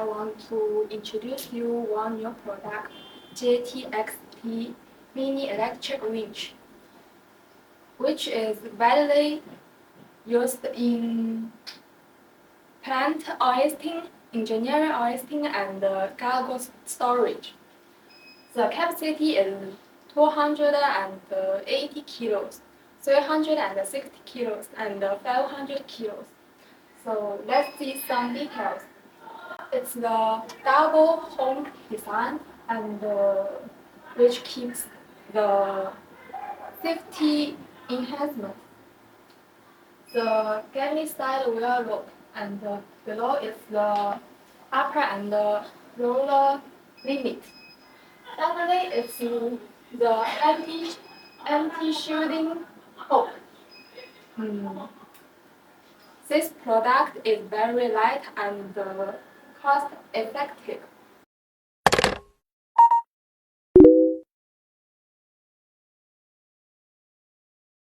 I want to introduce you one new product, JTXG Mini Electric Winch, which is widely used in plant hoisting, engineering hoisting, and cargo storage. The capacity is 280 kilos, 360 kilos, and 500 kilos. So let's see some details. It's the double honk design and which keeps the safety enhancement. The galley side wheel loop and below is the upper and lower limit. Finally, it's the anti-shielding hook. This product is very light and cost-effective.